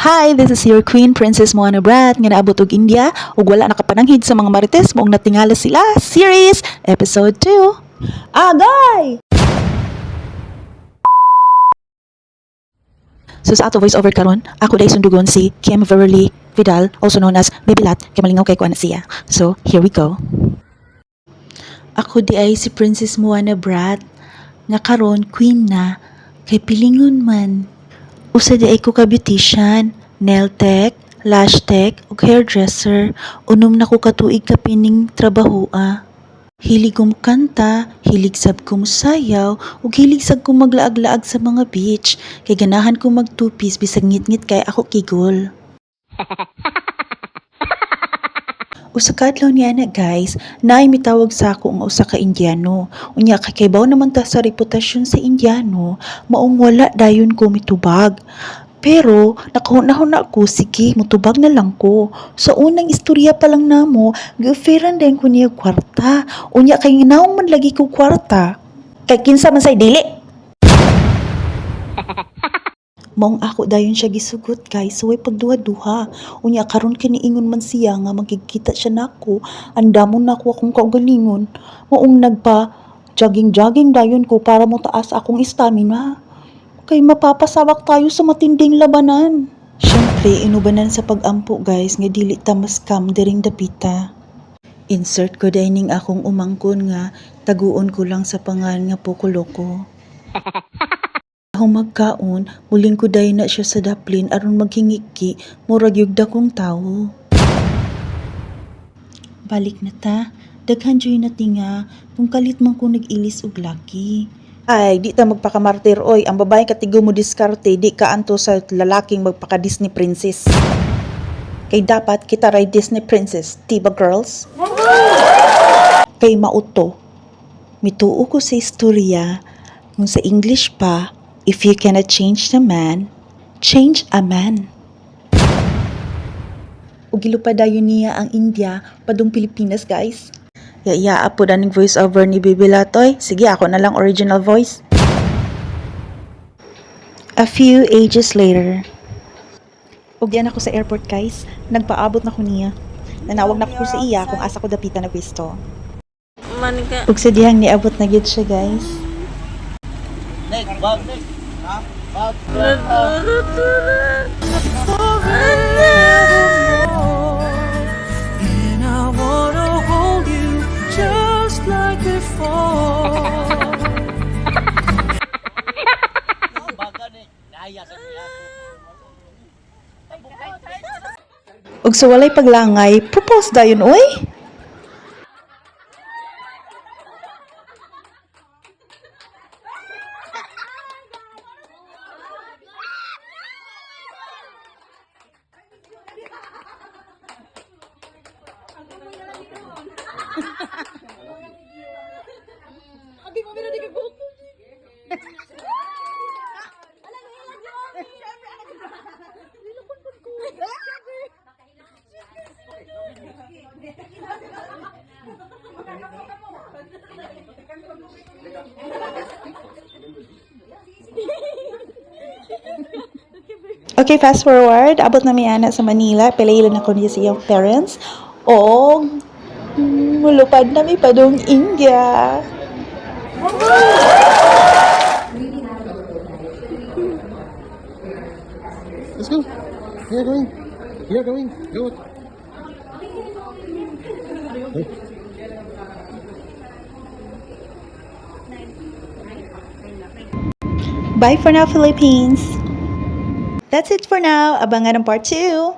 Hi, this is your Queen Princess Moana Brat nga naabot og India ug wala nakapananghid sa mga marites moong natingala sila series episode 2. Agay! So sa ato voice over karon, ako day sundugon si Kim Verly Vidal, also known as Bibilat, kay malingaw kay kuan na siya. So here we go. Ako di ay si Princess Moana Brat nga karon queen na kay pilingon man. Usa di ay ko ka beautician, nail tech, lash tech, ug hairdresser. Unom na ko katuig ka pining trabahoa. Hilig kong kanta, hilig sab kong sayaw, ug hilig sab kong maglaag-laag sa mga beach. Kay ganahan kong magtupis bisag ngit-ngit kay ako kigol. Usa ka adlaw niya na guys, naay mitawag sa ako nga usa ka Indiano. Unya kakaybaw naman ta sa reputasyon sa Indiano, maong wala dayon ko mitubag. Pero nakahuna-huna ako, sige, mutubag na lang ko. Sa unang istorya pa lang namo, gi-offeran din ko niya kwarta. Unya kay ginaong man lagi ko kwarta. Kay kinsa man say dili. Maong ako dayon siya gisugot guys, so way pagduha-duha. Unya karon kaniingon man siya nga magkikita siya nako, andamon nako akong kaugalingon. Maong nagpa jogging dayon ko para mo taas akong stamina. Kay mapapasawak tayo sa matinding labanan. Syempre, inubanan sa pag-ampo guys, nga dili ta maskam diring dapita. Insert ko dining akong umangkon nga, taguon ko lang sa pangan nga Pokoloko. Akong magkaon, muling ko dayon na siya sa daplin aron maghingiki, murag yugda kong tawo. Balik na ta, daghan joy na tinga, kung kalit man ko nag-ilis og laki. Ay, di ta magpakamartir, oy. Ang babae katigo mo diskarte, di ka anto sa lalaking magpaka-Disney princess. Kay dapat kita ray Disney princess, diba girls? Kay mauto. Mituo ko sa istorya, kung sa English pa, if you cannot change the man, change a man. Ug gilupadayon niya ang India, padung Pilipinas guys. Iya po daning voice over ni Bibilatoy. Sige, ako na lang original voice. A few ages later. Ug yan ako sa airport guys. Nagpaabot na ko niya. Nanawag na ko sa iya kung asa ko dapita na pwesto. Ug sa dihang niabot na gid siya guys. Next, bag. Ha? Bag. And I wanna hold you just like before. Baga ni. Daya sa niya. Ug sa walay paglangay, propose dayon oy. Okay, fast forward. Abot na mi ana sa Manila. Pilaylan ako niya sa iyong parents. O, mulupad na mi padung India. Let's go. You're going. You're going. Go. Bye for now, Philippines. That's it for now. Abangan ang part 2.